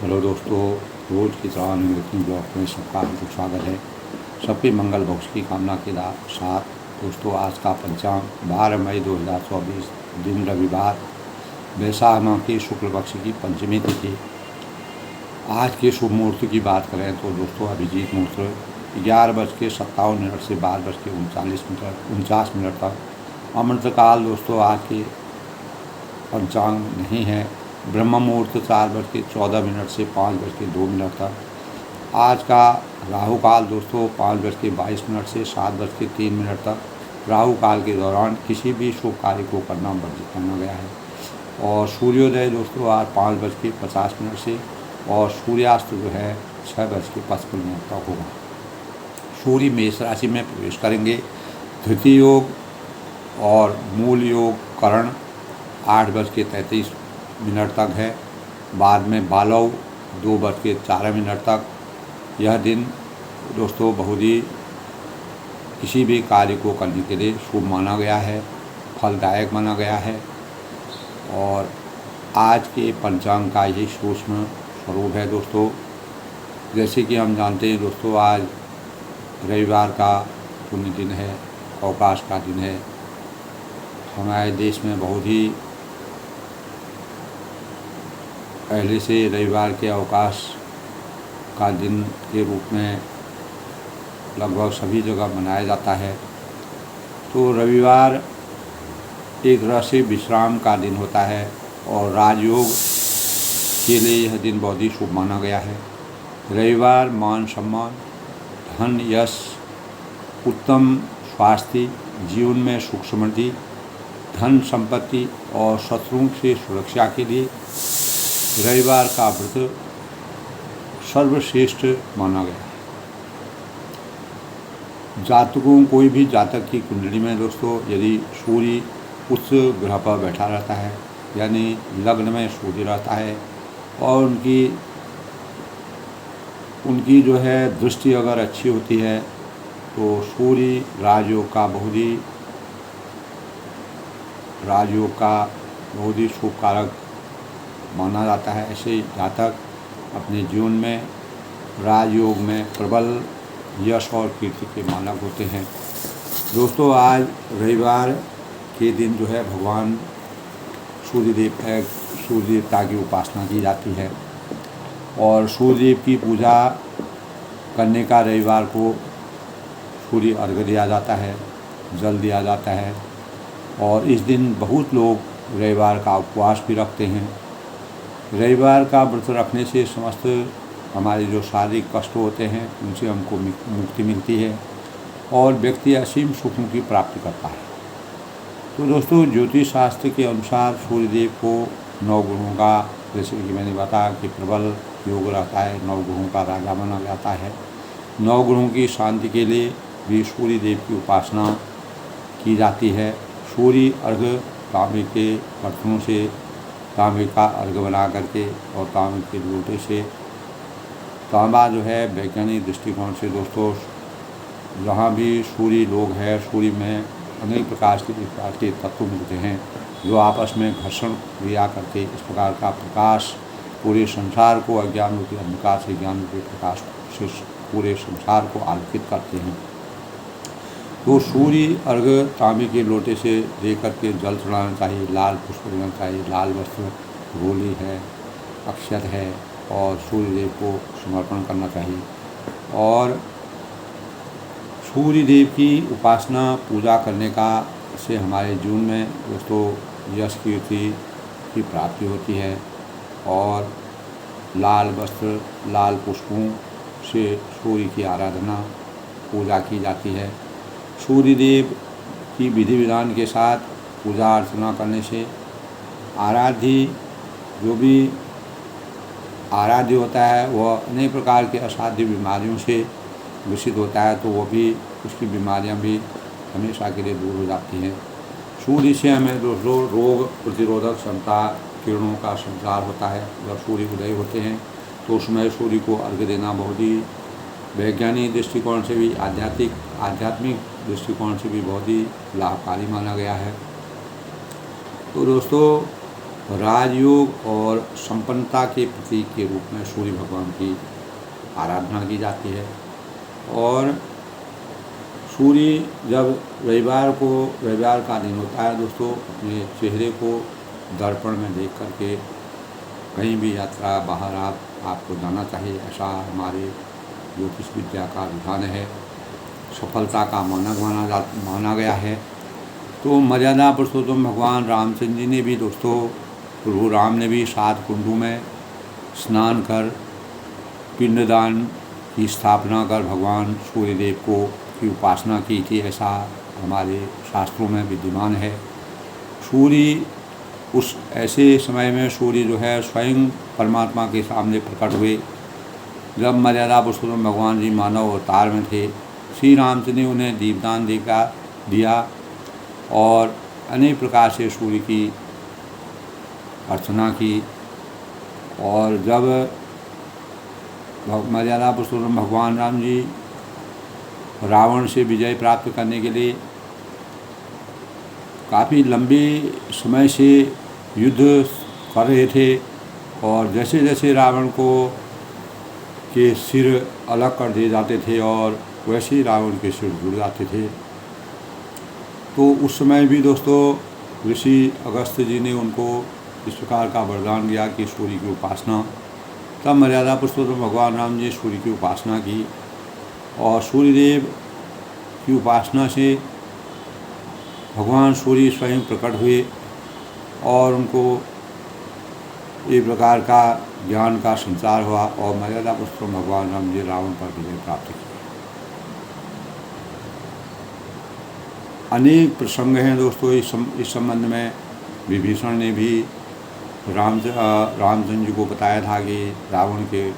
Hello दोस्तों, रोज़ की तरह निवृत्ति ब्लॉग में सबका हार्दिक स्वागत है। सबके मंगल भक्ष की कामना के साथ दोस्तों, आज का पंचांग 12 मई 2024 दिन रविवार, वैशाख माह की शुक्ल पक्ष की पंचमी तिथि। आज के शुभ मुहूर्त की बात करें तो दोस्तों, अभिजीत मुहूर्त 11:57 से 12:39 तक। अमृतकाल दोस्तों आज के पंचांग नहीं है। ब्रह्म मुहूर्त 4:14 से 5:02 तक। आज का राहु काल दोस्तों 5:22 से 7:03 तक। राहु काल के दौरान किसी भी शुभ कार्य को करना वर्जित माना गया है। और सूर्योदय दोस्तों आज 5:50 से, और सूर्यास्त जो है 6:55 तक होगा। सूर्य मेष राशि में प्रवेश करेंगे। धृति योग और मूल योग करण 8:33 तक है। बाद में बालव 2:04 तक। यह दिन दोस्तों बहुत ही किसी भी कार्य को करने के लिए शुभ माना गया है, फलदायक माना गया है। और आज के पंचांग का यही सूक्ष्म स्वरूप है दोस्तों। जैसे कि हम जानते हैं दोस्तों, आज रविवार का पुण्य दिन है, अवकाश का दिन है। हमारे देश में बहुत ही पहले से रविवार के अवकाश का दिन के रूप में लगभग सभी जगह मनाया जाता है। तो रविवार एक तरह से विश्राम का दिन होता है और राजयोग के लिए यह दिन बहुत ही शुभ माना गया है। रविवार मान सम्मान, धन, यश, उत्तम स्वास्थ्य, जीवन में सुख समृद्धि, धन संपत्ति और शत्रुओं से सुरक्षा के लिए रविवार का व्रत सर्वश्रेष्ठ माना गया है। जातकों, कोई भी जातक की कुंडली में दोस्तों यदि सूर्य उस ग्रह पर बैठा रहता है, यानी लग्न में सूर्य रहता है, और उनकी जो है दृष्टि अगर अच्छी होती है तो सूर्य राजयोग का बहुत ही शुभ कारक माना जाता है। ऐसे जातक अपने जीवन में राजयोग में प्रबल यश और कीर्ति के मालक होते हैं। दोस्तों, आज रविवार के दिन जो है भगवान सूर्य देवता की उपासना की जाती है, और सूर्यदेव की पूजा करने का रविवार को सूर्य अर्घ्य दिया जाता है, जल दिया जाता है। और इस दिन बहुत लोग रविवार का उपवास भी रखते हैं। रविवार का व्रत रखने से समस्त हमारे जो शारीरिक कष्ट होते हैं उनसे हमको मुक्ति मिलती है और व्यक्ति असीम सुखों की प्राप्ति करता है। तो दोस्तों, ज्योतिष शास्त्र के अनुसार सूर्यदेव को 9 ग्रहों का, जैसे कि मैंने बताया कि प्रबल योग रहता है, 9 ग्रहों का राजा माना जाता है। 9 ग्रहों की शांति के लिए भी सूर्यदेव की उपासना की जाती है। सूर्य अर्घ्य तांबे के बर्तनों से तांबे का अर्घ्य बना करके और तांबे के लोटे से, तांबा जो है वैज्ञानिक दृष्टिकोण से दोस्तों, जहाँ भी सूर्य लोग हैं, सूर्य में अनेक प्रकार के तत्व मिलते हैं जो आपस में घर्षण क्रिया करके इस प्रकार का प्रकाश पूरे संसार को अज्ञान रूपी अंधकार से ज्ञान रूपी प्रकाश से पूरे संसार को आलोकित करते हैं। तो सूर्य अर्घ्य तांबे के लोटे से दे करके जल चढ़ाना चाहिए, लाल पुष्प देना चाहिए, लाल वस्त्र, रोली है, अक्षत है, और सूर्यदेव को समर्पण करना चाहिए। और सूर्यदेव की उपासना पूजा करने का से हमारे जीवन में दोस्तों यश कीर्ति की प्राप्ति होती है। और लाल वस्त्र, लाल पुष्पों से सूर्य की आराधना पूजा की जाती है। सूर्यदेव की विधि विधान के साथ पूजा अर्चना करने से जो भी आराध्य होता है वह अनेक प्रकार के असाध्य बीमारियों से ग्रसित होता है, तो वो भी उसकी बीमारियां भी हमेशा के लिए दूर हो जाती हैं। सूर्य से हमें दोस्तों रोग प्रतिरोधक क्षमता, किरणों का संचार होता है। जब सूर्य उदय होते हैं तो उसमें सूर्य को अर्घ्य देना बहुत ही वैज्ञानिक दृष्टिकोण से भी, आध्यात्मिक दृष्टिकोण से भी बहुत ही लाभकारी माना गया है। तो दोस्तों, राजयोग और संपन्नता के प्रतीक के रूप में सूर्य भगवान की आराधना की जाती है। और सूर्य जब रविवार का दिन होता है दोस्तों, अपने चेहरे को दर्पण में देख करके कहीं भी यात्रा बाहर आपको जाना चाहिए, ऐसा हमारे ज्योतिष विद्या का विधान है, सफलता का माना गया है। तो मर्यादा पुरुषोत्तम भगवान रामचंद्र जी ने भी दोस्तों, प्रभु राम ने भी 7 कुंडों में स्नान कर पिंडदान की स्थापना कर भगवान सूर्यदेव की उपासना की थी, ऐसा हमारे शास्त्रों में विद्यमान है। सूर्य उस ऐसे समय में सूर्य जो है स्वयं परमात्मा के सामने प्रकट हुए। जब मर्यादा पुरुषोत्तम भगवान जी मानव अवतार में थे, श्री रामचंद्र ने उन्हें दीपदान दिया और अनेक प्रकार से सूर्य की अर्चना की। और जब मर्यादा पुरुषोत्तम भगवान राम जी रावण से विजय प्राप्त करने के लिए काफ़ी लंबे समय से युद्ध कर रहे थे, और जैसे जैसे रावण के सिर अलग कर दिए जाते थे और वैसे ही रावण के सिर जुड़ जाते थे। तो उस समय भी दोस्तों ऋषि अगस्त्य जी ने उनको इस प्रकार का वरदान दिया कि सूर्य की उपासना। तब मर्यादा पुरुषोत्तम भगवान राम जी सूर्य की उपासना की, और सूर्यदेव की उपासना से भगवान सूर्य स्वयं प्रकट हुए और उनको एक प्रकार का ज्ञान का संचार हुआ, और मर्यादा पुरुषोत्तम भगवान राम जी रावण पर विजय प्राप्त की। अनेक प्रसंग हैं दोस्तों इस संबंध में। विभीषण ने भी रामचंद्र जी को बताया था कि रावण के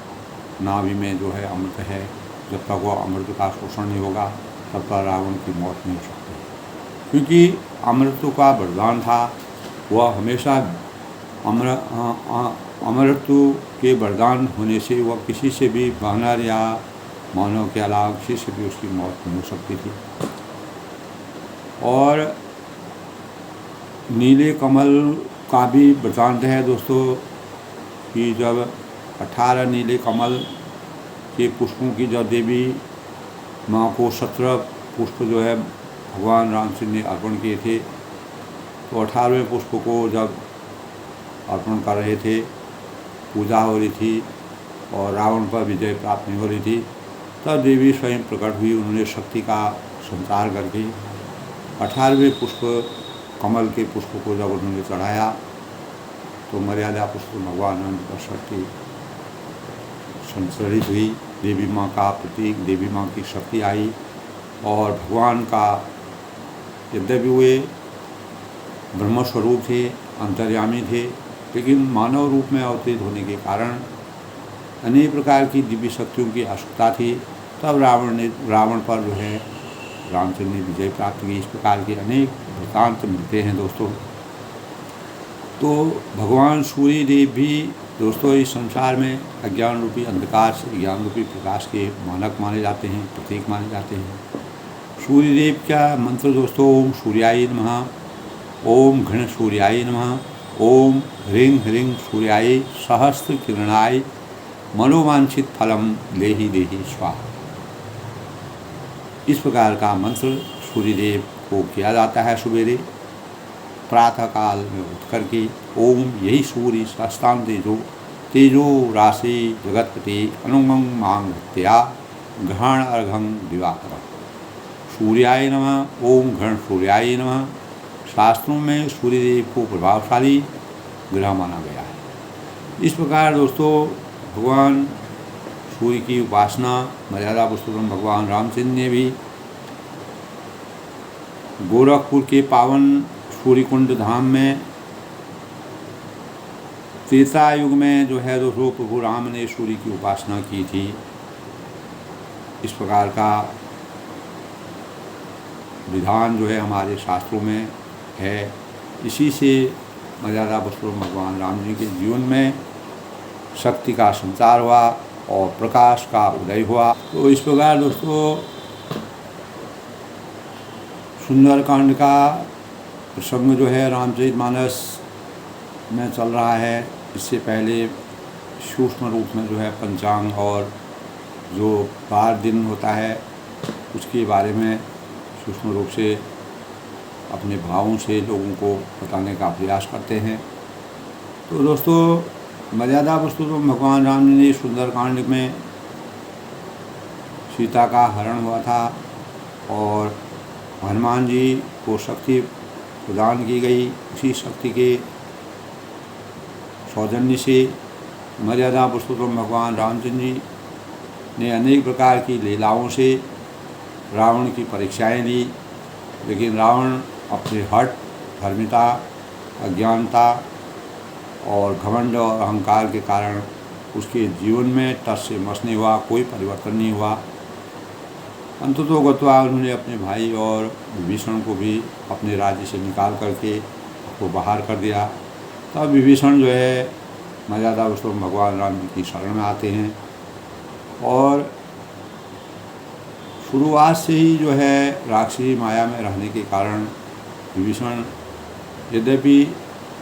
नाभि में जो है अमृत है, जब तक वो अमृत का शोषण नहीं होगा तब तक रावण की मौत नहीं हो सकती, क्योंकि अमृत का वरदान था। वह हमेशा अमृत के वरदान होने से वह किसी से भी वानर या मानव के अलावा किसी से भी उसकी मौत नहीं हो सकती थी। और नीले कमल का भी वृतांत है दोस्तों कि जब 18 नीले कमल के पुष्पों की जब देवी माँ को 17 पुष्प जो है भगवान रामचंद्र ने अर्पण किए थे, तो 18वें पुष्प को जब अर्पण कर रहे थे, पूजा हो रही थी और रावण पर विजय प्राप्त नहीं हो रही थी, तब देवी स्वयं प्रकट हुई। उन्होंने शक्ति का संचार करके 18वें पुष्प कमल के पुष्प को जब उन्होंने चढ़ाया, तो मर्यादा पुष्प भगवान राम पर शक्ति संचरित हुई। देवी माँ का प्रतीक, देवी माँ की शक्ति आई, और भगवान का यद्यपि वे ब्रह्मस्वरूप थे, अंतर्यामी थे, लेकिन मानव रूप में अवतरित होने के कारण अनेक प्रकार की दिव्य शक्तियों की आवश्यकता थी। तब रावण पर जो है रामचंद्र ने विजय प्राप्त की। इस प्रकार के अनेक वृत्तांत मिलते हैं दोस्तों। तो भगवान सूर्य देव भी दोस्तों इस संसार में अज्ञान रूपी अंधकार से ज्ञान रूपी प्रकाश के मानक माने जाते हैं, प्रतीक माने जाते हैं। सूर्यदेव का मंत्र दोस्तों ओम सूर्याय नमः, ओम घृण सूर्याय नमः, ओम ह्रीं ह्रीं सूर्याय सहस्त्र किरणाय मनोवांछित फलम देहि देहि स्वाहा। इस प्रकार का मंत्र सूर्यदेव को किया जाता है सवेरे प्रातःकाल में उठ करके। ओम यही सूर्य सहस्तान तेजो राशि जगतपति अनुमं मांग हत्या घृण अर्घं दिवाकर। सूर्याय नमः, ओम घृण सूर्याय नमः। शास्त्रों में सूर्यदेव को प्रभावशाली ग्रह माना गया है। इस प्रकार दोस्तों भगवान सूर्य की उपासना मर्यादा पुरुषोत्तम भगवान रामचंद्र ने भी गोरखपुर के पावन सूर्यकुंड धाम में त्रेता युग में जो है दोस्तों प्रभु राम ने सूर्य की उपासना की थी। इस प्रकार का विधान जो है हमारे शास्त्रों में है। इसी से मर्यादा पुरुषोत्तम भगवान राम जी के जीवन में शक्ति का संचार हुआ और प्रकाश का उदय हुआ। तो इस प्रकार दोस्तों सुंदरकांड का प्रसंग जो है रामचरितमानस में चल रहा है। इससे पहले सूक्ष्म रूप में जो है पंचांग और जो 12 दिन होता है उसके बारे में सूक्ष्म रूप से अपने भावों से लोगों को बताने का प्रयास करते हैं। तो दोस्तों, मर्यादा पुरुषोत्तम भगवान राम जी ने सुंदरकांड में सीता का हरण हुआ था और हनुमान जी को शक्ति प्रदान की गई। उसी शक्ति के सौजन्य से मर्यादा पुरुषोत्तम भगवान रामचंद्र जी ने अनेक प्रकार की लीलाओं से रावण की परीक्षाएं ली, लेकिन रावण अपने हठ, धर्मिता, अज्ञानता और घमंड और अहंकार के कारण उसके जीवन में टस से मस नहीं हुआ, कोई परिवर्तन नहीं हुआ। अंततोगत्वा उन्होंने अपने भाई और विभीषण को भी अपने राज्य से निकाल करके उसको बाहर कर दिया। तब विभीषण जो है मर्यादा पुरुषोत्तम भगवान राम जी की शरण में आते हैं और शुरुआत से ही जो है राक्षसी माया में रहने के कारण विभीषण यद्यपि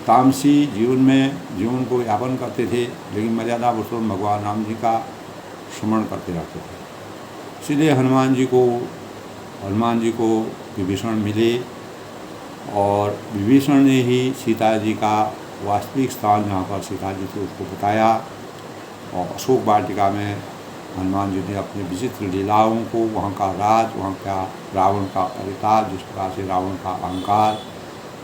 तामसी जीवन को यापन करते थे, लेकिन मर्यादा पुरुषोत्तम भगवान राम जी का स्मरण करते रहते थे। इसलिए हनुमान जी को विभीषण मिले और विभीषण ने ही सीता जी का वास्तविक स्थान जहाँ पर सीता जी थे उसको बताया और अशोक वाटिका में हनुमान जी ने अपनी विचित्र लीलाओं को, वहाँ का राज, वहाँ का रावण का परिताप, जिस प्रकार से रावण का अहंकार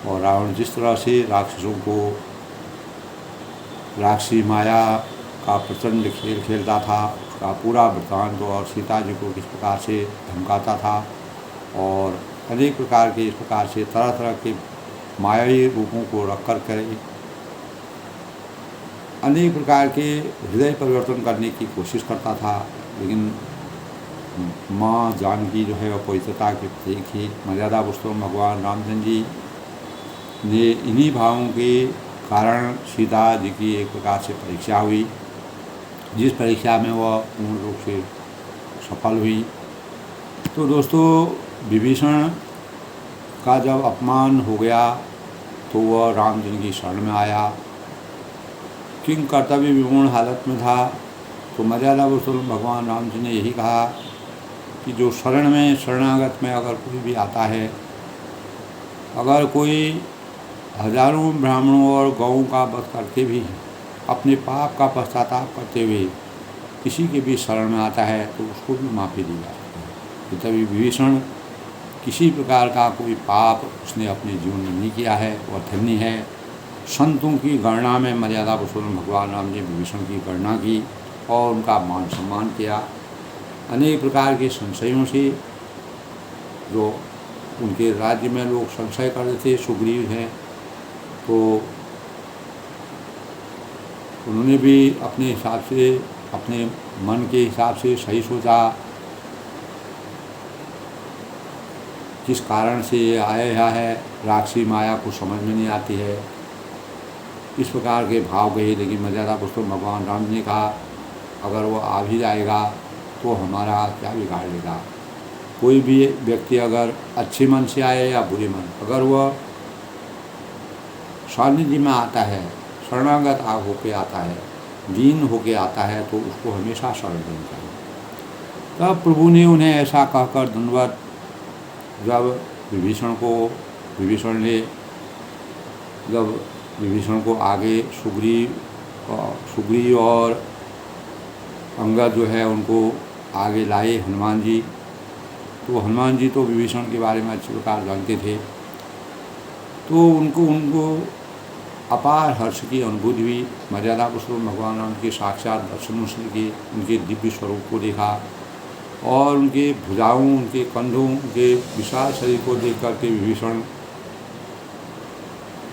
और रावण जिस तरह से राक्षसों को राक्षसी माया का प्रचंड खेल खेलता था, उसका पूरा वृत्तांत और सीता जी को किस प्रकार से धमकाता था और अनेक प्रकार के इस प्रकार से तरह तरह के मायावी रूपों को रख कर अनेक प्रकार के हृदय परिवर्तन करने की कोशिश करता था। लेकिन माँ जानकी जो है वह पवित्रता के प्रतीक थी। मर्यादा पुरुषोत्तम भगवान रामचंद्र जी ने इन्हीं भावों के कारण सीता जी की एक प्रकार से परीक्षा हुई, जिस परीक्षा में वह पूर्ण रूप से सफल हुई। तो दोस्तों, विभीषण का जब अपमान हो गया तो वह राम जी की शरण में आया। किंग कर्तव्य विमूढ़ हालत में था तो मर्यादा पुरुषोत्तम भगवान राम जी ने यही कहा कि जो शरणागत में अगर कोई भी आता है, अगर कोई हजारों ब्राह्मणों और गौओं का वध करके भी अपने पाप का पश्चाताप करते हुए किसी के भी शरण में आता है तो उसको भी माफ़ी दी जा सकती है। तभी विभीषण किसी प्रकार का कोई पाप उसने अपने जीवन में नहीं किया है, वह धन्य है। संतों की गणना में मर्यादा पुरुषोत्तम भगवान राम जी विभीषण की गणना की और उनका मान सम्मान किया। अनेक प्रकार के संशयों से जो उनके राज्य में लोग संशय करते थे, सुग्रीव हैं तो उन्होंने भी अपने हिसाब से, अपने मन के हिसाब से सही सोचा किस कारण से ये आया है, राक्षसी माया को समझ में नहीं आती है, इस प्रकार के भाव गए। लेकिन मर्यादा पुरुषोत्तम भगवान राम ने कहा अगर वो आ भी जाएगा तो हमारा क्या बिगाड़ लेगा। कोई भी व्यक्ति अगर अच्छे मन से आए या बुरे मन, अगर वह सानिध्य में आता है, शरणागत होके आता है, दीन होके आता है, तो उसको हमेशा शरण देनी चाहिए। तब प्रभु ने उन्हें ऐसा कहकर दंडवत, जब विभीषण को आगे सुग्रीव और अंगद जो है उनको आगे लाए हनुमान जी, तो हनुमान जी तो विभीषण के बारे में अच्छी प्रकार जानते थे, तो उनको अपार हर्ष की अनुभूति हुई। मर्यादा पुरुषोत्तम भगवान राम के साक्षात दर्शन के, उनके दिव्य स्वरूप को देखा और उनके भुजाओं, उनके कंधों, उनके विशाल शरीर को देख करके विभीषण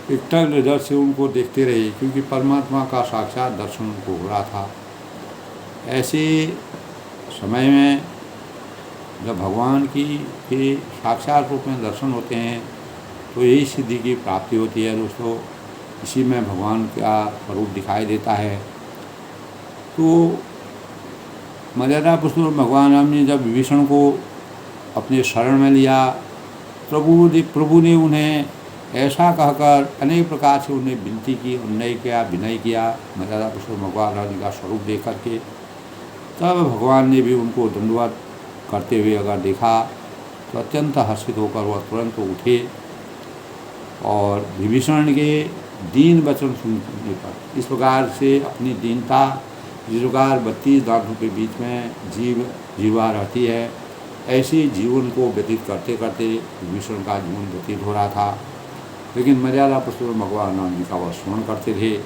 एकटक नज़र से उनको देखते रहे, क्योंकि परमात्मा का साक्षात दर्शन उनको हो रहा था। ऐसे समय में जब भगवान के साक्षात रूप में दर्शन होते हैं तो यही सिद्धि की प्राप्ति होती है दोस्तों। इसी में भगवान का स्वरूप दिखाई देता है। तो मर्यादा पुरुषोत्तम भगवान राम ने जब विभीषण को अपने शरण में लिया, प्रभु ने उन्हें ऐसा कहकर अनेक प्रकार से उन्हें विनती की, उन्नय किया, विनय किया मर्यादा पुरुषोत्तम भगवान रानी का स्वरूप देख करके। तब भगवान ने भी उनको दंडवत करते हुए अगर देखा तो अत्यंत हर्षित होकर वह तुरंत उठे और विभीषण के दीन वचन सुनने पर इस प्रकार से अपनी दीनता, जिस प्रकार 32 दांतों के बीच में जीवा रहती है, ऐसे जीवन को व्यतीत करते करते विभीषण का जीवन व्यतीत हो रहा था। लेकिन मर्यादा पुरुषोत्तम भगवान राम जी का वह स्मरण करते थे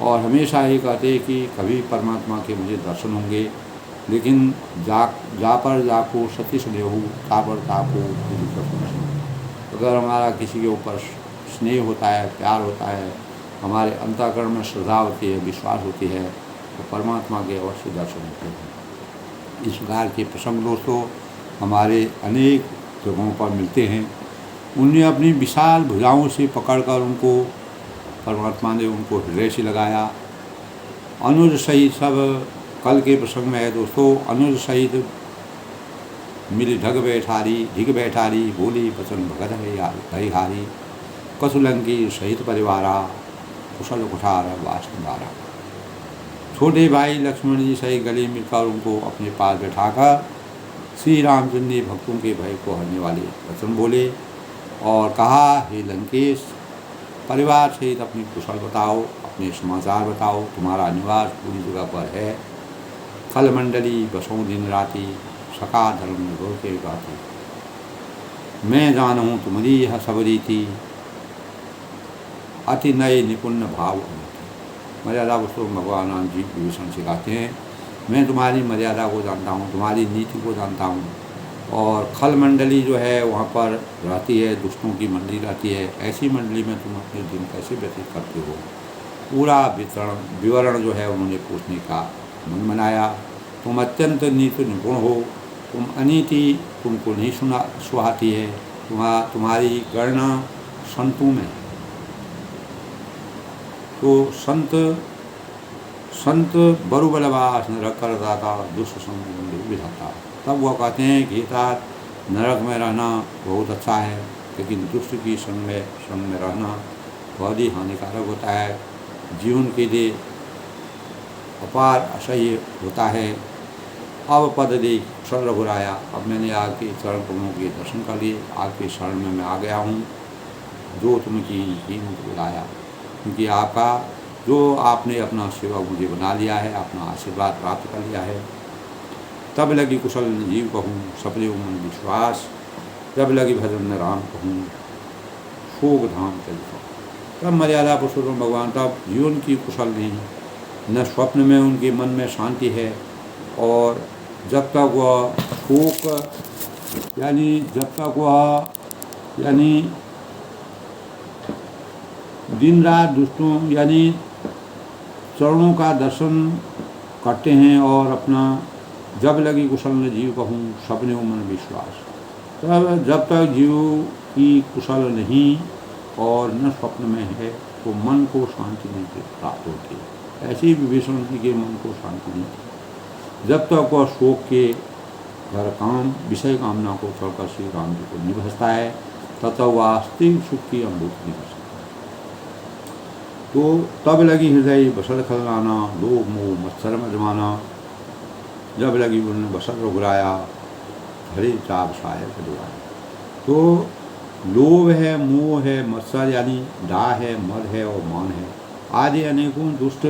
और हमेशा ये कहते कि कभी परमात्मा के मुझे दर्शन होंगे, लेकिन जा पर जाको सती स्नेह ता पर ताको। अगर हमारा किसी के ऊपर स्नेह होता है, प्यार होता है, हमारे अंतःकरण में श्रद्धा होती है, विश्वास होती है, तो परमात्मा के अवश्य दर्शन होते हैं। इस प्रकार के प्रसंग दोस्तों हमारे अनेक जगहों पर मिलते हैं। उन्हें अपनी विशाल भुजाओं से पकड़कर उनको परमात्मा ने उनको हृदय से लगाया। अनुज सहित सब कल के प्रसंग में है दोस्तों, अनुज सहित मिल ढग बैठारी बोली वचन भगत है हारी। कसुलंकी सहित परिवारा कुशल कुठार वास्तुदारा। छोटे भाई लक्ष्मण जी सही गले मिलकर उनको अपने पास बैठाकर श्री रामचंद्र ने भक्तों के भय को हरने वाले वचन बोले और कहा, हे लंकेश, परिवार सहित अपनी कुशल बताओ, अपने समाचार बताओ। तुम्हारा निवास पूरी जगह पर है। खल मंडली बसों दिन राति, सका धर्म निभो के गाती। मैं जानूँ तुम्हारी यह सब रीति, अति नए निपुण भाव। मर्यादा पुरुषोत्तम भगवान राम जी विभीषण से कहते हैं, मैं तुम्हारी मर्यादा को जानता हूँ, तुम्हारी नीति को जानता हूँ। और खल मंडली जो है वहाँ पर रहती है, दुष्टों की मंडली रहती है, ऐसी मंडली में तुम अपने दिन कैसे व्यतीत करते हो। पूरा विवरण जो है उन्होंने पूछने का मन बनाया। तुम अत्यंत नीति निपुण हो, तुम अनीति तुमको नहीं सुहाती है, तुम्हारी गणना संतों में। तो संत बरु बलवास नरक कर दाता दुष्ट संग विधाता। तब वह कहते हैं कि नरक में रहना बहुत अच्छा है, लेकिन दुष्ट की संग में रहना बहुत ही हानिकारक होता है, जीवन के लिए अपार असह्य होता है। अब पद दे शरण रघुराया, अब मैंने आपके चरण कमलों के दर्शन कर लिए, आपके शरण में मैं आ गया हूँ। जो तुमकी ही मुझे बुलाया, क्योंकि आपका जो आपने अपना सेवक मुझे बना लिया है, अपना आशीर्वाद प्राप्त कर लिया है। तब लगी कुशल जीव कहूँ, सपने मन विश्वास, जब लगी भजन राम कहूँ, शोक धाम चल। तब मर्यादा पुरुषोत्तम भगवान तब जीवन की कुशल नहीं, न स्वप्न में उनके मन में शांति है। और जब तक वह शोक यानी दिन रात दुष्टों यानी चरणों का दर्शन करते हैं और अपना जब लगी कुशल न जीव कहूँ सपने मन विश्वास। तब जब तक जीव की कुशल नहीं और न स्वप्न में है तो मन को शांति नहीं प्राप्त होती। ऐसे ही विभीषण जी के मन को शांति नहीं थी। जब तक वह शोक के घर काम विषय कामना को छोड़कर श्री राम जी को निभसता है तब तक वास्तविक सुख की अनुभूति नहीं कर सकता। तो तब लगी हृदय बसर खलनाना, लोभ मोह मत्सर मजमाना। जब लगी उन्होंने बसर रघुराया, हरे चाप साय कदवाया। तो लोभ है, मोह है, मत्सर यानी डाह है, मद है और मान है आदि अनेकों दुष्ट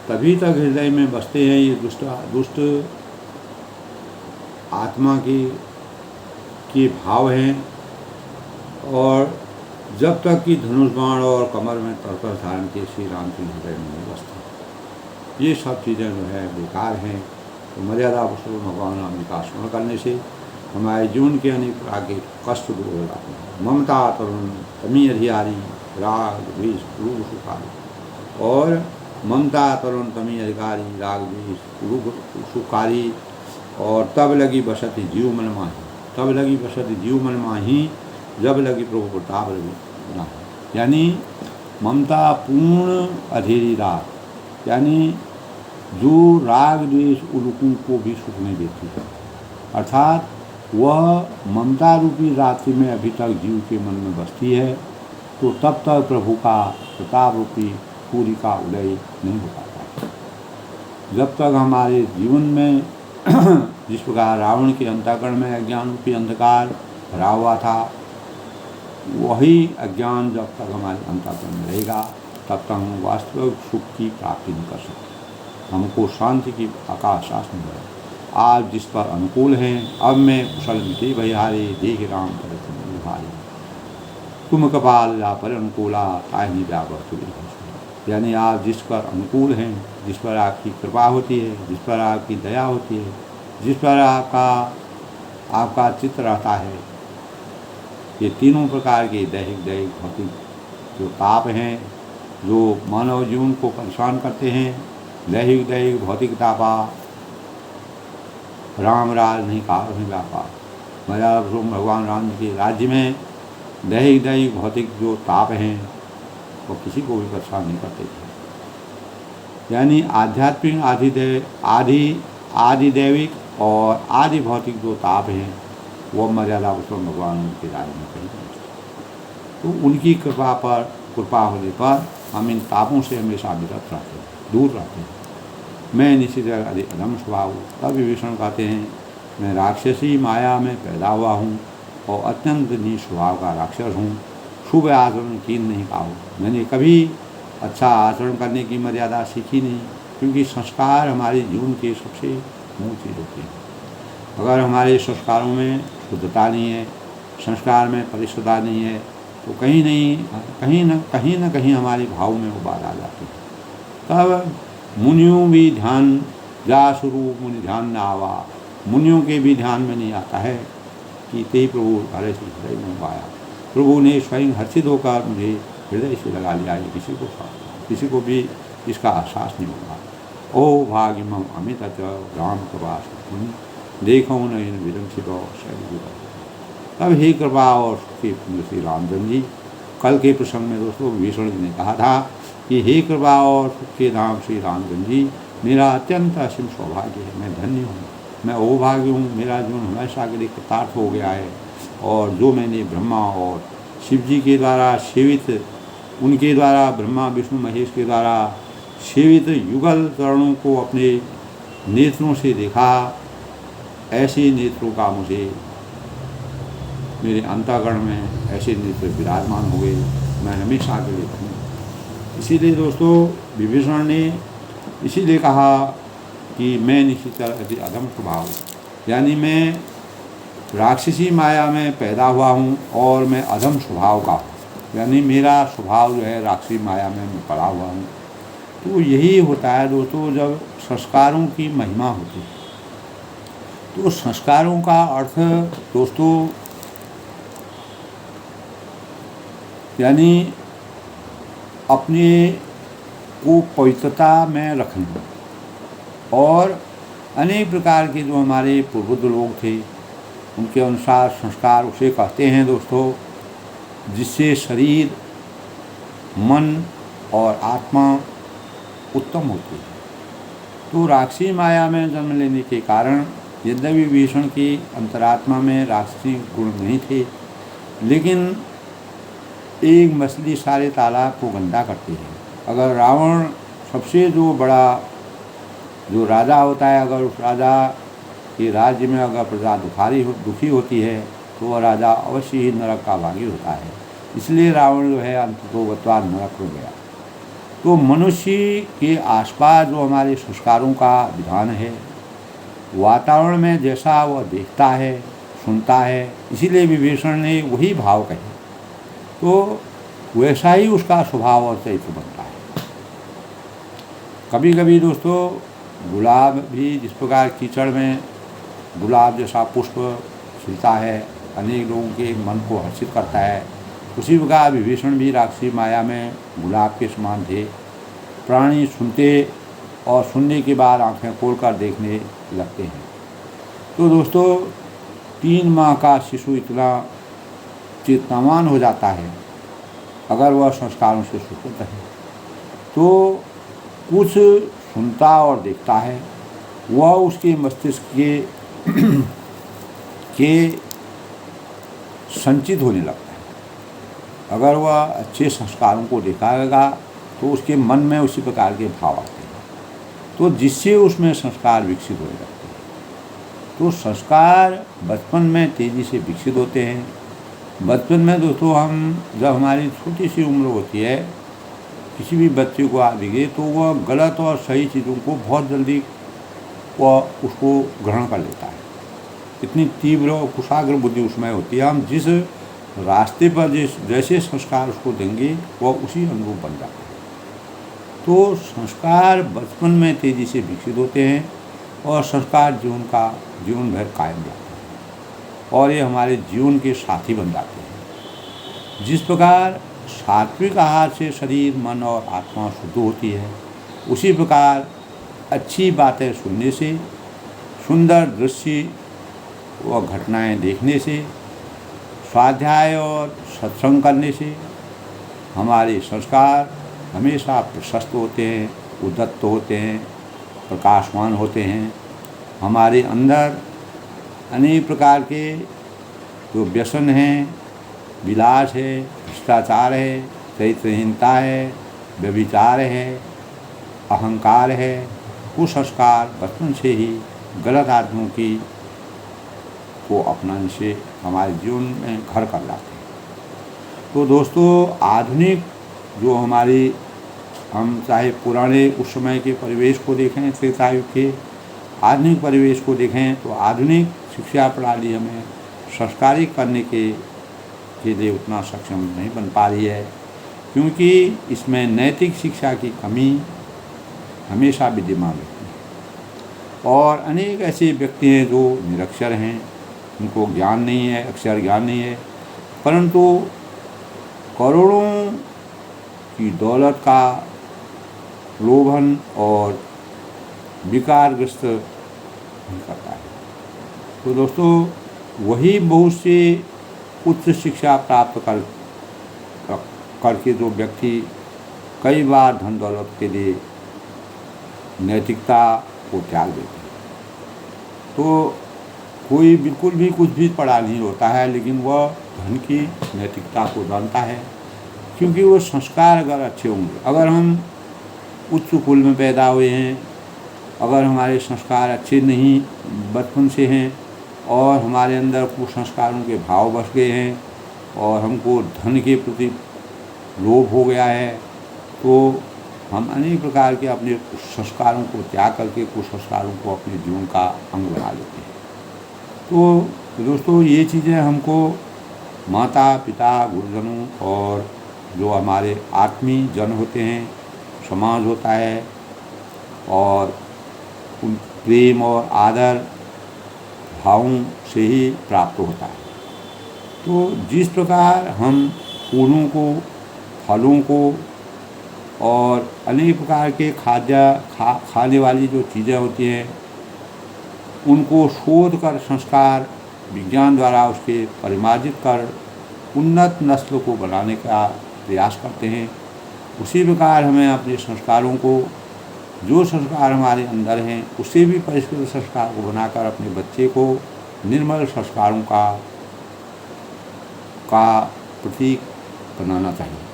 तभी तक हृदय में बसते हैं। ये दुष्ट आत्मा के भाव हैं। और जब तक कि धनुष बाण और कमर में तरकस धारण के श्री राम के हृदय में नहीं बसते, ये सब चीज़ें जो है बेकार हैं। तो मर्यादा पुरुषोत्तम भगवान राम जी का स्मरण करने से हमारे जीवन के अनेक प्रकार के कष्ट दूर हो जाते हैं। ममता तरुण तमी अधिकारी, राग द्वेष क्रूर सुखारी। और ममता तरुण तमी अधिकारी, राग द्वेष क्रूर सुखारी। और तब लगी बसति जीव मन माही, तब लगी बसति जीव मन माही, जब लगी प्रभु प्रताप रवि। यानी ममता पूर्ण अधेरी राग, यानी जो राग द्वेष उलूकों को भी सुख नहीं देती है। अर्थात वह ममता रूपी रात्रि में अभी तक जीव के मन में बसती है, तो तब तक प्रभु का प्रताप रूपी सूर्य का उदय नहीं हो पाता। जब तक हमारे जीवन में जिस प्रकार रावण के अंतःकरण में अज्ञान रूपी अंधकार भरा हुआ था, वही अज्ञान जब तक हमारे अंतःकरण में रहेगा तब तक हम वास्तविक सुख की प्राप्ति नहीं कर सकते, हमको शांति की आकाश नहीं है। आज जिस पर अनुकूल हैं, अब मैं कुशल मिटे भयहारे, देख राम पर भारी, तुम कपाल या पर अनुकूला ताहि व्यावर तुले। यानी आप जिस पर अनुकूल हैं, जिस पर आपकी कृपा होती है, जिस पर आपकी दया होती है, जिस पर आपका चित्त रहता है, ये तीनों प्रकार के दैहिक भौतिक जो ताप हैं, जो मानव जीवन को परेशान करते हैं, दैहिक भौतिक तापा राम राज नहीं काल नहीं व्यापा। भगवान राम के राज्य में दैहिक भौतिक जो ताप हैं वो किसी को भी परेशान नहीं करते थे। यानी आध्यात्मिक आधिदैविक और आदि भौतिक जो ताप हैं वो मर्यादा पुरुषोत्तम भगवान के राज्य में कहीं नहीं होते। तो उनकी कृपा होने पर हम इन तापों से हमेशा विरत रहते हैं, दूर रहते हैं। मैं निश्चित अधम स्वभाव। तब विभीषण कहते हैं, मैं राक्षसी माया में पैदा हुआ हूँ और अत्यंत नीच स्वभाव का राक्षस हूँ। शुभ आचरण की नहीं पाऊँ, मैंने कभी अच्छा आचरण करने की मर्यादा सीखी नहीं, क्योंकि संस्कार हमारे जीवन के सबसे मूल चीज़ होती है। अगर हमारे संस्कारों में शुद्धता नहीं है, संस्कार में परिशुद्धता नहीं है, तो कहीं न कहीं हमारे भाव में वो बात आ जाती है। तब मुनियों भी ध्यान जा शुरू मुनि ध्यान न आवा, मुनियों के भी ध्यान में नहीं आता है कि ते प्रभु हरे से हृदय में पाया, प्रभु ने स्वयं हर्षित होकर मुझे हृदय से लगा लिया है। किसी को भी इसका एहसास नहीं होगा। ओ भाग्यम अमित राम कृपा देखो नयन विरंसित शैल। तब हे कृपा और श्री रामचंद्र जी, कल के प्रसंग में दोस्तों विभीषण जी ने कहा था कि हे कृपा और के धाम श्री रामचंद्र जी, मेरा अत्यंत असीम सौभाग्य है, मैं धन्य हूँ, मैं अभाग्य हूँ, मेरा जीवन हमेशा के लिए कृतार्थ हो गया है। और जो मैंने ब्रह्मा और शिव जी के द्वारा सेवित, उनके द्वारा ब्रह्मा विष्णु महेश के द्वारा सेवित युगल चरणों को अपने नेत्रों से देखा, ऐसे नेत्रों का मुझे मेरे अंतःकरण में ऐसे नेत्र विराजमान हुए, मैं हमेशा के लिए धन्य। इसीलिए दोस्तों विभीषण ने इसीलिए कहा कि मैं निश्चित अधम स्वभाव, यानी मैं राक्षसी माया में पैदा हुआ हूँ और मैं अधम स्वभाव का हूँ, यानी मेरा स्वभाव जो है राक्षसी माया में मैं पड़ा हुआ हूँ। तो यही होता है दोस्तों, जब संस्कारों की महिमा होती है। तो संस्कारों का अर्थ दोस्तों यानी अपने को पवित्रता में रखना, और अनेक प्रकार के जो हमारे पूर्वज लोग थे उनके अनुसार संस्कार उसे कहते हैं दोस्तों, जिससे शरीर मन और आत्मा उत्तम होती है। तो राक्षसी माया में जन्म लेने के कारण यद्यपि विभीषण की अंतरात्मा में राक्षसी गुण नहीं थे, लेकिन एक मछली सारे तालाब को गंदा करती है। अगर रावण सबसे जो बड़ा जो राजा होता है, अगर उस राजा के राज्य में अगर प्रजा दुखी होती है तो वह राजा अवश्य ही नरक का भागी होता है। इसलिए रावण जो है अंततोगत्वा नरक हो गया। तो मनुष्य के आसपास जो हमारे संस्कारों का विधान है, वातावरण में जैसा वह देखता है सुनता है, इसीलिए विभीषण ने वही भाव कहे, तो वैसा ही उसका स्वभाव और चरित्र बनता है। कभी कभी दोस्तों गुलाब भी जिस प्रकार कीचड़ में गुलाब जैसा पुष्प खिलता है, अनेक लोगों के मन को हर्षित करता है, उसी प्रकार विभीषण भी राक्षसी माया में गुलाब के समान थे। प्राणी सुनते और सुनने के बाद आंखें खोलकर देखने लगते हैं। तो दोस्तों 3 माह का शिशु इतना चेतनावान हो जाता है अगर वह संस्कारों से सुसज्जित है, तो कुछ सुनता और देखता है, वह उसके मस्तिष्क के संचित होने लगता है। अगर वह अच्छे संस्कारों को दिखाएगा तो उसके मन में उसी प्रकार के भाव आते हैं, तो जिससे उसमें संस्कार विकसित होने लगते हैं। तो संस्कार बचपन में तेज़ी से विकसित होते हैं। बचपन में दोस्तों हम जब हमारी छोटी सी उम्र होती है, किसी भी बच्चे को आप देखिए तो वह गलत और सही चीज़ों को बहुत जल्दी वह उसको ग्रहण कर लेता है। इतनी तीव्र और कुशाग्र बुद्धि उसमें होती है। हम जिस रास्ते पर जैसे संस्कार उसको देंगे वह उसी अनुरूप बन जाता है। तो संस्कार बचपन में तेज़ी से विकसित होते हैं और संस्कार जीवन भर कायम रहता है और ये हमारे जीवन के साथी बन जाते हैं। जिस प्रकार सात्विक आहार से शरीर, मन और आत्मा शुद्ध होती है, उसी प्रकार अच्छी बातें सुनने से, सुंदर दृश्य व घटनाएं देखने से, स्वाध्याय और सत्संग करने से हमारे संस्कार हमेशा प्रशस्त होते हैं, उद्दत होते हैं, प्रकाशमान होते हैं। हमारे अंदर अनेक प्रकार के जो व्यसन हैं, विलास है, भ्रष्टाचार है, चरित्रहीनता है, व्यभिचार है, अहंकार है, कुसंस्कार बचपन से ही गलत आदमियों को अपनाने से हमारे जीवन में घर कर लाते हैं। तो दोस्तों आधुनिक जो हमारी हम चाहे पुराने उस समय के परिवेश को देखें, त्रेता युग के आधुनिक परिवेश को देखें, तो आधुनिक शिक्षा प्रणाली हमें संस्कारित करने के लिए उतना सक्षम नहीं बन पा रही है, क्योंकि इसमें नैतिक शिक्षा की कमी हमेशा विद्यमान रहती है। और अनेक ऐसे व्यक्ति हैं जो निरक्षर हैं, उनको ज्ञान नहीं है, अक्षर ज्ञान नहीं है, परंतु करोड़ों की दौलत का लोभन और विकारग्रस्त नहीं करता है। तो दोस्तों वही बहुत से उच्च शिक्षा प्राप्त करके जो व्यक्ति कई बार धन दौलत के लिए नैतिकता को त्याग देते हैं। तो कोई बिल्कुल भी कुछ भी पढ़ा नहीं होता है, लेकिन वह धन की नैतिकता को जानता है, क्योंकि वो संस्कार अगर अच्छे होंगे, अगर हम उच्च कुल में पैदा हुए हैं, अगर हमारे संस्कार अच्छे नहीं बचपन से हैं और हमारे अंदर कुसंस्कारों के भाव बस गए हैं और हमको धन के प्रति लोभ हो गया है, तो हम अनेक प्रकार के अपने संस्कारों को त्याग करके कुसंस्कारों को अपने जीवन का अंग बना लेते हैं। तो दोस्तों ये चीज़ें हमको माता पिता, गुरुजनों और जो हमारे आत्मीय जन होते हैं, समाज होता है, और उन प्रेम और आदर भावों से ही प्राप्त होता है। तो जिस प्रकार हम फूलों को, फलों को और अनेक प्रकार के खाने वाली जो चीज़ें होती हैं उनको शोध कर, संस्कार विज्ञान द्वारा उसके परिमार्जित कर उन्नत नस्ल को बनाने का प्रयास करते हैं, उसी प्रकार हमें अपने संस्कारों को, जो संस्कार हमारे अंदर हैं, उससे भी परिष्कृत संस्कार को बनाकर अपने बच्चे को निर्मल संस्कारों का प्रतीक बनाना चाहिए।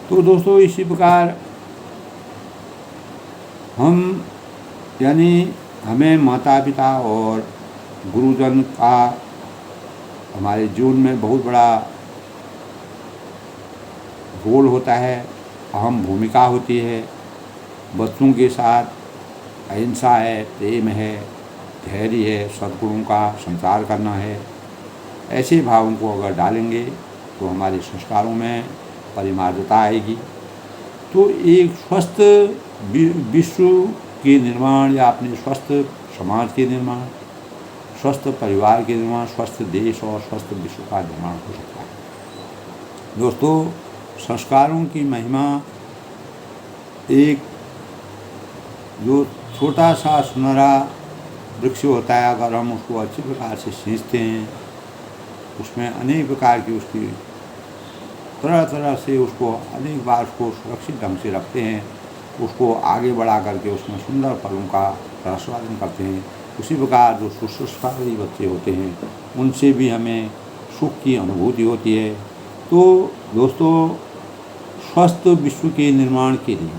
तो दोस्तों इसी प्रकार हमें माता पिता और गुरुजन का हमारे जीवन में बहुत बड़ा रोल होता है, अहम भूमिका होती है। बच्चों के साथ अहिंसा है, प्रेम है, धैर्य है, सद्गुणों का संचार करना है। ऐसे भावों को अगर डालेंगे तो हमारे संस्कारों में परिमार्जता आएगी। तो एक स्वस्थ विश्व के निर्माण या अपने स्वस्थ समाज के निर्माण, स्वस्थ परिवार के निर्माण, स्वस्थ देश और स्वस्थ विश्व का निर्माण हो सकता है। दोस्तों संस्कारों की महिमा एक जो छोटा सा सुनहरा वृक्ष होता है, अगर हम उसको अच्छी प्रकार से सींचते हैं, उसमें अनेक प्रकार की उसकी तरह तरह से उसको अनेक बार उसको सुरक्षित ढंग से रखते हैं, उसको आगे बढ़ा करके उसमें सुंदर फलों का रसवादन करते हैं, उसी प्रकार जो सुसंस्कारी बच्चे होते हैं उनसे भी हमें सुख की अनुभूति होती है। तो दोस्तों, स्वस्थ विश्व के निर्माण के लिए,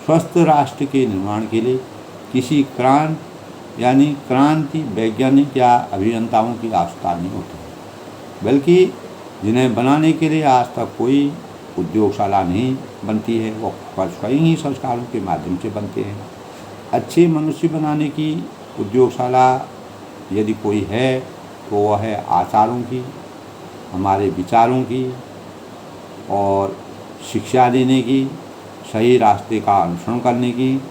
स्वस्थ राष्ट्र के निर्माण के लिए किसी क्रांति वैज्ञानिक या अभियंताओं की आवश्यकता नहीं होती, बल्कि जिन्हें बनाने के लिए आज तक कोई उद्योगशाला नहीं बनती है, वो स्वयं ही संस्कारों के माध्यम से बनते हैं। अच्छे मनुष्य बनाने की उद्योगशाला यदि कोई है तो वह है आचारों की, हमारे विचारों की और शिक्षा देने की, सही रास्ते का अनुसरण करने की,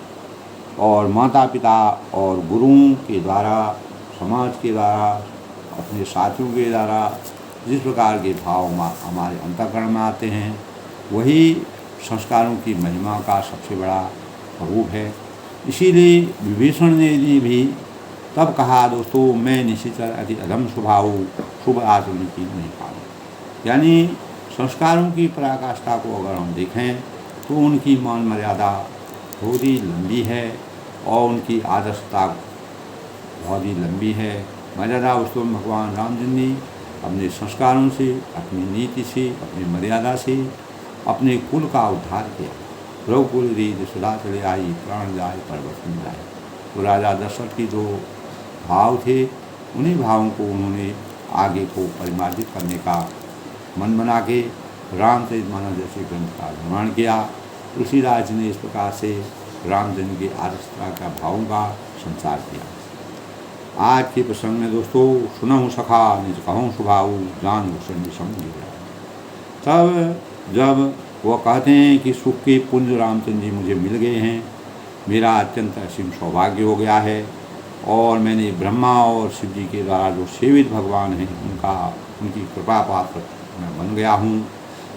और माता पिता और गुरुओं के द्वारा, समाज के द्वारा, अपने साथियों के द्वारा जिस प्रकार के भाव हमारे अंतःकरण में आते हैं वही संस्कारों की महिमा का सबसे बड़ा स्वरूप है। इसीलिए विभीषण ने भी तब कहा, दोस्तों, मैं निश्चितर अति अधम स्वभाव शुभ आचरण की नहीं पाऊँ। यानी संस्कारों की पराकाष्ठा को अगर हम देखें तो उनकी मान मर्यादा बहुत ही लंबी है और उनकी आदर्शता बहुत ही लंबी है। मर्यादा वस्तु में भगवान राम जी ने अपने संस्कारों से, अपनी नीति से, अपनी मर्यादा से अपने कुल का उद्धार किया। रघुकुल रीत सुधा चले आई, प्राण जाए परिवर्तन जाए। तो राजा दशरथ की जो भाव थे उन्हीं भावों को उन्होंने आगे को परिमार्जित करने का मन बना के रामचरितमानस जैसे ग्रंथ का निर्माण किया। तुलसीदास जी ने इस प्रकार से रामचंद्र की आदर्शता का भावों का संचार किया। आज के प्रसंग में दोस्तों, सुनहु सखा निज कहूँ स्वभाव, जान भूषण समझ। तब जब वह कहते हैं कि सुख के पुंज रामचंद्र जी मुझे मिल गए हैं, मेरा अत्यंत असीम सौभाग्य हो गया है और मैंने ब्रह्मा और शिव जी के द्वारा जो सेवित भगवान हैं उनकी कृपा पात्र मैं बन गया हूँ।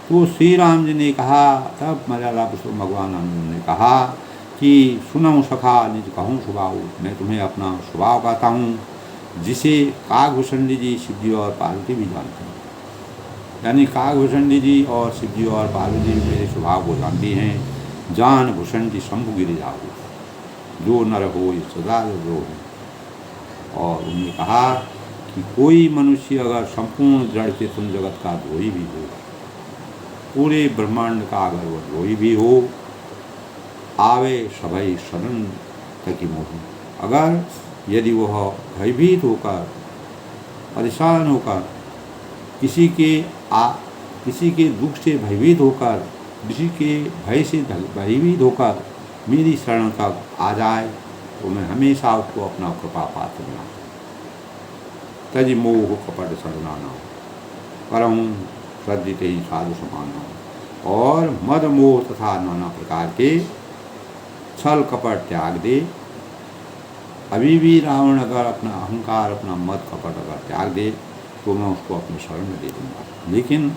तो श्री राम जी ने कहा, तब मर्यादा पुरुषोत्तम भगवान राम ने कहा कि सुनहु सखा निज कहूँ स्वभाव, मैं तुम्हें अपना स्वभाव कहता हूँ जिसे काकभूषण जी, शिव जी और पार्वती भी जानते हैं। यानी काकभूषण जी और शिव जी और पार्वती भी मेरे स्वभाव को जानती हैं। जान भूषण जी शंभु गिर जाओ, जो नर हो सदा जो हो। और उन्होंने कहा कि कोई मनुष्य अगर संपूर्ण जड़ चेतन जगत का द्रोही भी हो, पूरे ब्रह्मांड का अगर वह द्रोही भी हो, आवे सभई शरण तकी मोही। अगर यदि वह भयभीत होकर, परेशान होकर, किसी के दुख से भयभीत होकर, किसी के भय से भयभीत होकर मेरी शरण तक आ जाए तो मैं हमेशा उसको अपना कृपा पात्र बनाऊँ। तज मोह कपट शरणाना, करहूँ श्रद्धित ही साधु समाना। और मद मोह तथा नाना प्रकार के छल कपट त्याग दे। अभी भी रावण अगर अपना अहंकार, अपना मद कपट अगर त्याग दे तो मैं उसको अपनी शरण में दे दूँगा। लेकिन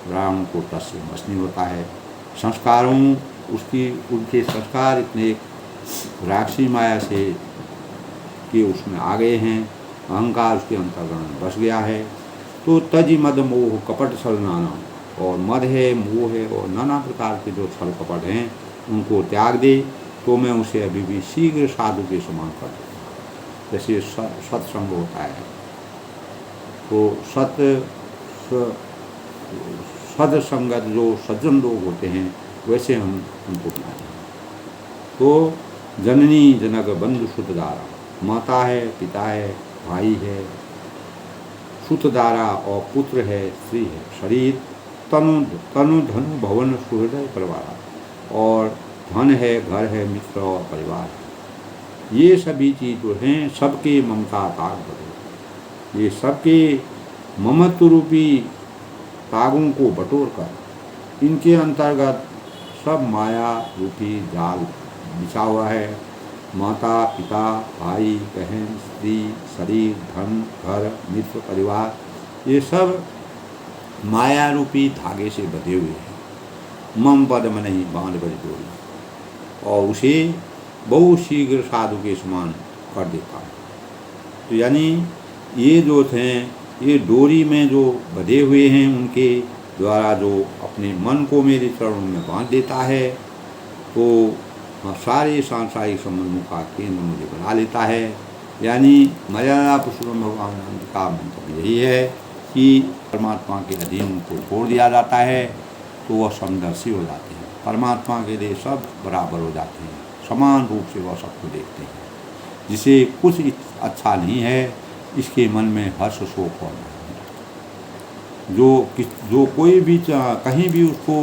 रावण को टस से बस नहीं होता है। संस्कारों उनके संस्कार इतने राक्षसी माया से कि उसमें आ गए हैं, अहंकार उसके अंतर्गण में बस गया है। तो तज मद मोह कपट छल नाना, और मद है, मोह है और नाना प्रकार के जो छल कपट हैं उनको त्याग दे तो मैं उसे अभी भी शीघ्र साधु के समान कर दूँगा। जैसे सत्संग होता है तो सत्संगत जो सज्जन लोग होते हैं वैसे हम उनको बनाए। तो जननी जनक बंधु सुतदारा, माता है, पिता है, भाई है, सुतदारा और पुत्र है, स्त्री है, शरीर, तनु धनु भवन सुहृदय परिवार, और धन है, घर है, मित्र और परिवार है। ये सभी चीज़ जो हैं सबके ममता ताग बटोर, ये सबके ममत्व रूपी तागों को बटोर कर इनके अंतर्गत सब माया रूपी जाल बिछा हुआ है। माता पिता, भाई बहन, स्त्री, शरीर, धन, घर, मित्र, परिवार, ये सब माया रूपी धागे से बंधे हुए हैं। मम पद में नहीं बांध बज डोरी, और उसे बहुत शीघ्र साधु के समान कर देता है। तो यानी ये जो थे, ये डोरी में जो बंधे हुए हैं उनके द्वारा जो अपने मन को मेरे चरणों में बांध देता है तो सारे सांसारिक संबंधों का केंद्र मुझे बना लेता है। यानी मर्यादा पुरुषोत्तम भगवान राम का मंतव्य यही है कि परमात्मा के अधीन उनको छोड़ दिया जाता है तो वह समदर्शी हो जाते हैं, परमात्मा के लिए सब बराबर हो जाते हैं, समान रूप से वह सबको देखते हैं। जिसे कुछ अच्छा नहीं है इसके मन में हर्ष शोक और जो कोई भी कहीं भी उसको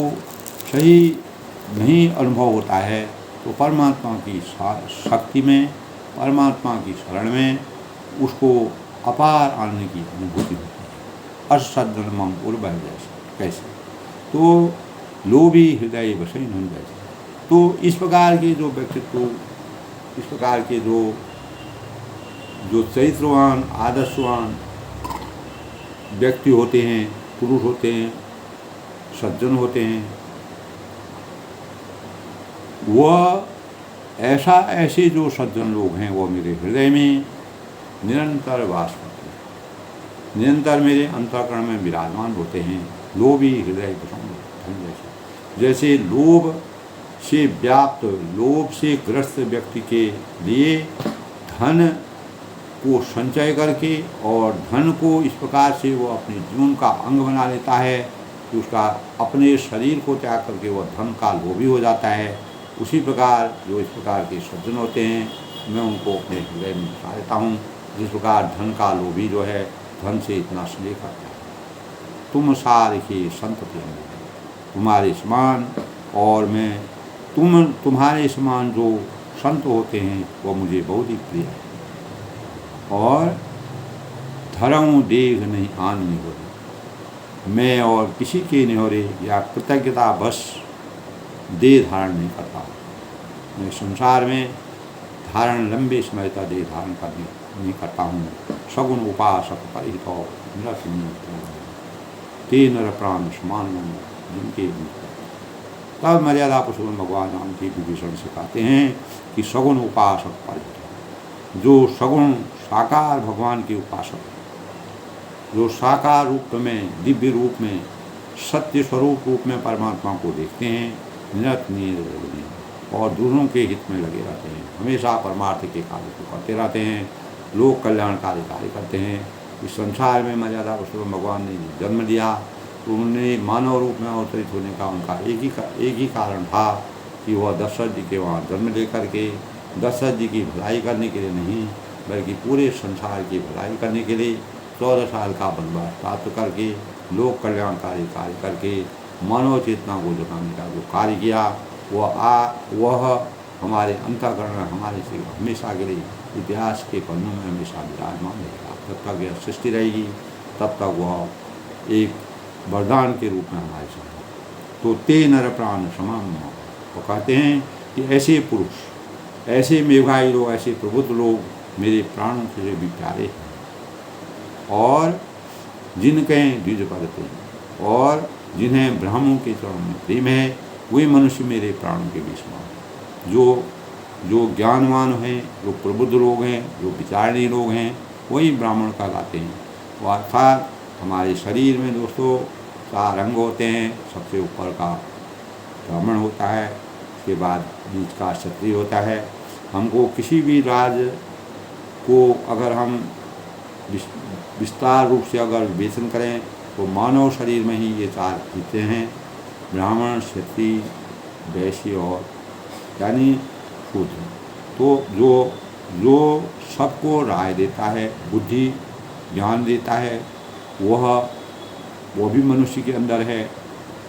सही नहीं अनुभव होता है तो परमात्मा की शक्ति में, परमात्मा की शरण में उसको अपार आनंद की अनुभूति होती है। असदनमम उर्वह जैसे कैसे तो लोभी हृदय बसई नहीं जैसे। तो इस प्रकार के जो व्यक्तित्व, इस प्रकार के जो चरित्रवान आदर्शवान व्यक्ति होते हैं, पुरुष होते हैं, सज्जन होते हैं, वह ऐसे जो सज्जन लोग हैं वो मेरे हृदय में निरंतर वास करते हैं, निरंतर मेरे अंतःकरण में विराजमान होते हैं। लोभी हृदय जैसे लोभ से व्याप्त, लोभ से ग्रस्त व्यक्ति के लिए धन को संचय करके और धन को इस प्रकार से वो अपने जीवन का अंग बना लेता है कि उसका अपने शरीर को त्याग करके वह धन का लोभी हो जाता है। उसी प्रकार जो इस प्रकार के सज्जन होते हैं मैं उनको अपने हृदय में बसा लेता हूँ। जिस प्रकार धन का लोभी जो है धन से इतना स्नेह करता है। तुम सारे के संत प्रेम, तुम्हारे समान और मैं तुम्हारे समान जो संत होते हैं वो मुझे बहुत ही प्रिय है। और धर्म देह नहीं आन नहीं हो रही, मैं और किसी के निहोरे या कृतज्ञता बस देह धारण नहीं करता। मैं संसार में धारण लंबे समय तक देह धारण करने नहीं करता हूँ। सगुण उपासक परिहित और तीन नर प्राण समान जिनके। तब मर्यादा पुरुषोत्तम भगवान राम की विभीषण से कहते हैं कि सगुण उपासक परिहित, जो सगुण साकार भगवान के उपासक, जो साकार रूप में, दिव्य रूप में, सत्य स्वरूप रूप में परमात्मा को देखते हैं, निरत और दूसरों के हित में लगे रहते हैं, हमेशा परमार्थ के कार्य को करते रहते हैं, लोक कल्याणकारी कार्य करते हैं। इस संसार में मर्यादा पुरुषोत्तम भगवान ने जन्म लिया तो उन्हें मानव रूप में अवतरित होने का उनका एक ही कारण था कि वह दशरथ जी के वहाँ जन्म लेकर के दशरथ जी की भलाई करने के लिए नहीं बल्कि पूरे संसार की भलाई करने के लिए 14 साल का वनवास प्राप्त करके लोक कल्याणकारी कार्य करके मानव चेतना को जगाने का जो कार्य किया वह हमारे अंतःकरण में हमारे से हमेशा के लिए इतिहास के पन्नों में हमेशा विराजमान रहेगा। जब तक यह सृष्टि रहेगी तब तक वह एक वरदान के रूप में हमारे साथ। तो ते नर प्राण समान, वो कहते हैं कि ऐसे पुरुष, ऐसे मेघाई लोग, ऐसे प्रबुद्ध लोग मेरे प्राणों से भी प्यारे हैं और जिनके द्विज पदते और जिन्हें ब्राह्मणों के चरणों में प्रेम है वे मनुष्य मेरे प्राणों के बीच में। जो ज्ञानवान हैं, जो प्रबुद्ध लोग हैं, जो विचारणीय लोग हैं वही ब्राह्मण कहलाते हैं। वो अर्थात हमारे शरीर में दोस्तों 4 अंग होते हैं। सबसे ऊपर का ब्राह्मण होता है, उसके बाद बीच का क्षत्रिय होता है। हमको किसी भी राज्य को अगर हम विस्तार रूप से अगर विवेचन करें तो मानव शरीर में ही ये 4 हिस्से हैं, ब्राह्मण, क्षत्रिय, वैश्य और यानी शूद्र। तो जो सबको राय देता है, बुद्धि ज्ञान देता है, वह भी मनुष्य के अंदर है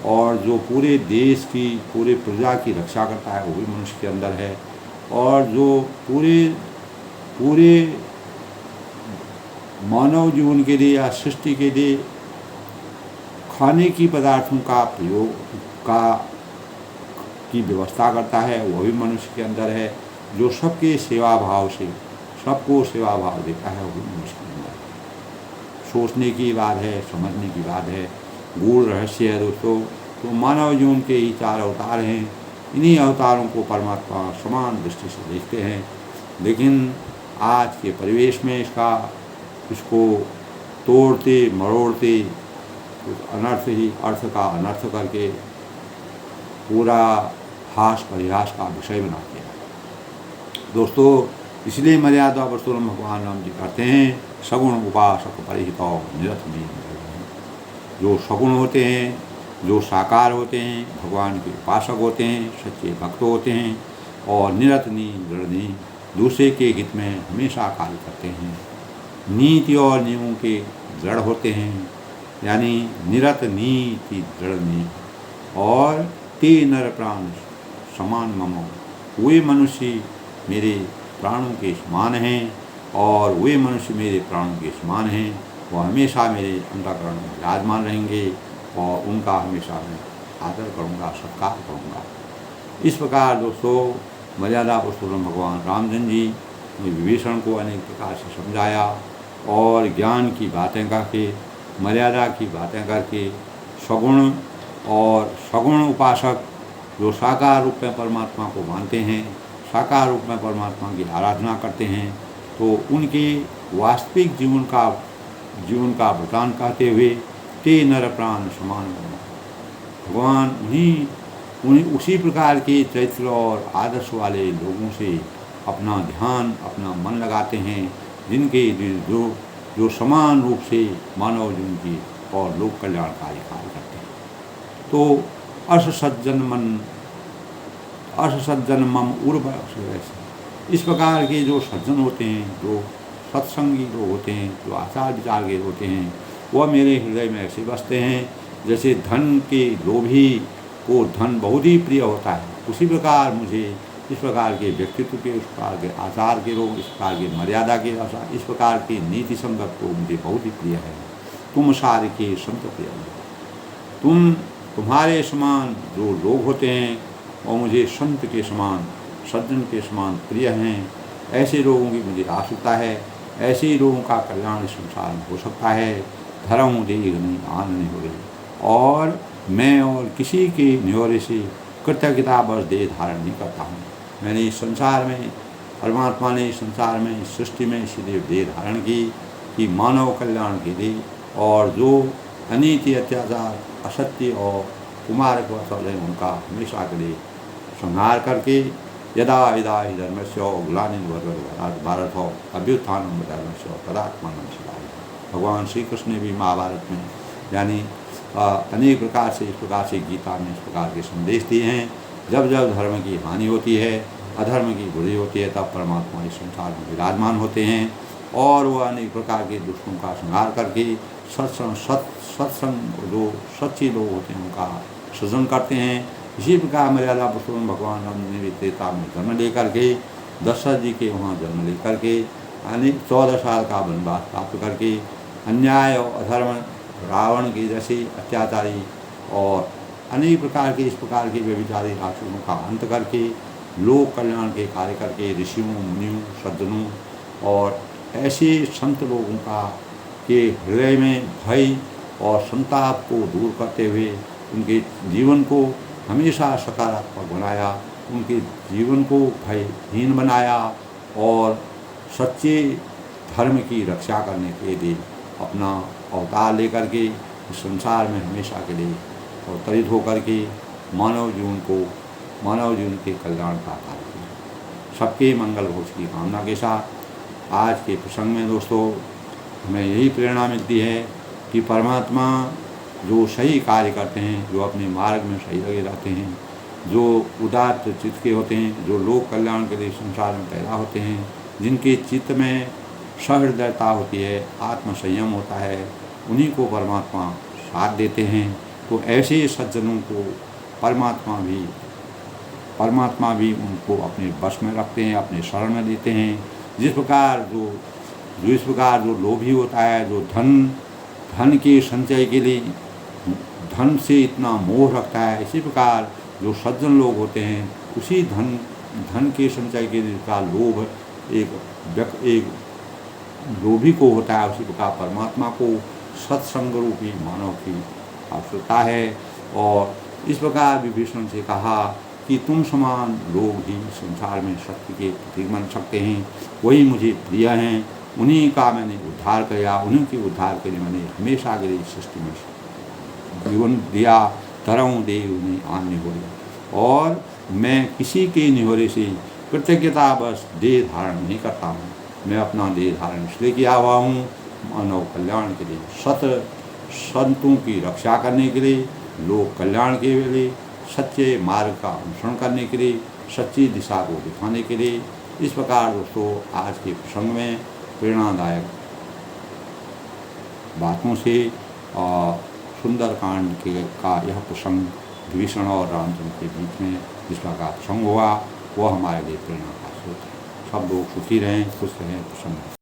और जो पूरे देश की, पूरे प्रजा की रक्षा करता है वो भी मनुष्य के अंदर है और जो पूरे मानव जीवन के लिए या सृष्टि के लिए खाने की पदार्थों का प्रयोग की व्यवस्था करता है वह भी मनुष्य के अंदर है। जो सबके सेवा भाव से सबको सेवा भाव देता है वो भी मनुष्य के अंदर है। सोचने की बात है, समझने की बात है, गूढ़ रहस्य है दोस्तों। तो मानव जीवन के ही 4 अवतार हैं। इन्हीं अवतारों को परमात्मा समान दृष्टि से देखते हैं, लेकिन आज के परिवेश में इसको तोड़ते मरोड़ते अनर्थ ही अर्थ का अनर्थ करके पूरा हास परिहास का विषय बनाते हैं। दोस्तों इसलिए मर्यादा पुरुषोत्तम भगवान राम जी कहते हैं सगुण उपासक परिहित निरत में। जो सगुण होते हैं, जो साकार होते हैं, भगवान के उपासक होते हैं, सच्चे भक्त होते हैं और निरत दृढ़ दूसरे के हित में हमेशा कार्य करते हैं, नीति और नियमों के दृढ़ होते हैं, यानी निरत नीति दृढ़ नीति और ते नर प्राण समान ममो, वे मनुष्य मेरे प्राणों के समान हैं और वे मनुष्य मेरे प्राणों के समान हैं। वो हमेशा मेरे अंतःकरण में विराजमान रहेंगे और उनका हमेशा मैं आदर करूँगा, सत्कार करूँगा। इस प्रकार दोस्तों मर्यादा पुरुषोत्तम भगवान रामचंद्र जी ने विभीषण को अनेक प्रकार से समझाया और ज्ञान की बातें करके, मर्यादा की बातें करके, सगुण और सगुण उपासक जो साकार रूप में परमात्मा को मानते हैं, साकार रूप में परमात्मा की आराधना करते हैं, तो उनके वास्तविक जीवन का वृतान कहते हुए ते नर प्राण समान भगवान उन्हीं उसी प्रकार के चरित्र और आदर्श वाले लोगों से अपना ध्यान, अपना मन लगाते हैं, जिनके जो समान रूप से मानव जीवन की और लोक कल्याणकारी कार्य करते हैं। तो असज्जन मम उर्व, इस प्रकार के जो सज्जन होते हैं, जो सत्संगी लोग होते हैं, जो आचार विचार के होते हैं, वह मेरे हृदय में ऐसे बसते हैं जैसे धन के लोभी को धन बहुत ही प्रिय होता है। उसी प्रकार मुझे इस प्रकार के व्यक्तित्व के, इस प्रकार के आचार के लोग, इस प्रकार की मर्यादा के आचार, इस प्रकार की नीति संगत को मुझे बहुत ही प्रिय है। तुम सारे के संत प्रिय हो, तुम्हारे समान जो लोग होते हैं और मुझे संत के समान, सज्जन के समान प्रिय हैं। ऐसे लोगों की मुझे आवश्यकता है। ऐसे ही लोगों का कल्याण संसार में हो सकता है। धर्म देख नहीं आन नहीं हो रही और मैं और किसी के न्योरे से कृतज्ञता बस देह धारण नहीं करता हूँ। मैंने इस संसार में, परमात्मा ने इस संसार में, इस सृष्टि में इसलिए देह धारण की कि मानव कल्याण के लिए, और जो अनीति, अत्याचार, असत्य और कुमारक वत्सल है उनका हमेशा के लिए संहार करके यदा यदा ही धर्मस्य ग्लानिर्भरत भारत हो अभ्युत्थान धर्मस्य तदात्मानं सदाय। भगवान श्री कृष्ण ने भी महाभारत में यानी अनेक प्रकार से, इस प्रकार से गीता में इस प्रकार के संदेश दिए हैं। जब जब धर्म की हानि होती है, अधर्म की बुराई होती है, तब परमात्मा इस संसार में विराजमान होते हैं और वह अनेक प्रकार के दुष्टों का संहार करके सत्संग जो सच्चे लोग होते हैं उनका सृजन करते हैं। इसी प्रकार मर्यादा पुरुषोत्तम भगवान राम ने भी त्रेता में जन्म लेकर के, दशरथ जी के वहाँ जन्म लेकर के अनेक 14 साल का वनवास प्राप्त करके अन्याय और अधर्म, रावण के जैसे अत्याचारी और अनेक प्रकार के इस प्रकार के व्यभिचारी राक्षसों का अंत करके, लोक कल्याण के कार्य करके, ऋषियों, मुनियों, सज्जनों और ऐसे संत लोगों का के हृदय में भय और संताप को दूर करते हुए उनके जीवन को हमेशा सकारात्मक बनाया, उनके जीवन को भयहीन बनाया और सच्चे धर्म की रक्षा करने के लिए अपना अवतार लेकर के इस संसार में हमेशा के लिए अवतरित होकर के मानव जीवन के कल्याण का कार्य किया। सबके मंगल भोज की कामना के साथ आज के प्रसंग में दोस्तों हमें यही प्रेरणा मिलती है कि परमात्मा जो सही कार्य करते हैं, जो अपने मार्ग में सही लगे रहते हैं, जो उदात्त चित्त के होते हैं, जो लोक कल्याण के लिए संसार में पैदा होते हैं, जिनके चित्त में सहृदयता होती है, आत्मसंयम होता है, उन्हीं को परमात्मा साथ देते हैं। तो ऐसे सज्जनों को परमात्मा भी उनको अपने वश में रखते हैं, अपने शरण में देते हैं। जिस प्रकार जो लोभी होता है, जो धन के संचय के लिए धन से इतना मोह रखता है, इसी प्रकार जो सज्जन लोग होते हैं उसी धन के संचय के लिए का लोभ एक लोभी को होता है, उसी प्रकार परमात्मा को सत्संग रूपी मानव की आवश्यकता है। और इस प्रकार विभीषण से कहा कि तुम समान लोग ही संसार में सत्य के प्रतीक बन सकते हैं, वही मुझे प्रिय हैं, उन्हीं का मैंने उद्धार किया, उन्हीं के उद्धार के लिए मैंने हमेशा के लिए सृष्टि में जीवन दिया। तरऊँ दे उन्हें आन निहोरे, और मैं किसी के निहोरे से कृतज्ञता बस देह धारण नहीं करता हूँ, मैं अपना देह धारण इसलिए किया हुआ हूँ मानव कल्याण के लिए, संतों की रक्षा करने के लिए, लोक कल्याण के लिए, सच्चे मार्ग का अनुसरण करने के लिए, सच्ची दिशा को दिखाने के लिए। इस प्रकार दोस्तों आज के प्रसंग में प्रेरणादायक बातों से सुंदरकांड का यह प्रसंग विभीषण और रामचंद्र के बीच में जिस प्रकार प्रसंग हुआ वह हमारे लिए प्रेरणा का स्रोत है। सब लोग सुखी रहें, खुश रहें, प्रसन्न रहें।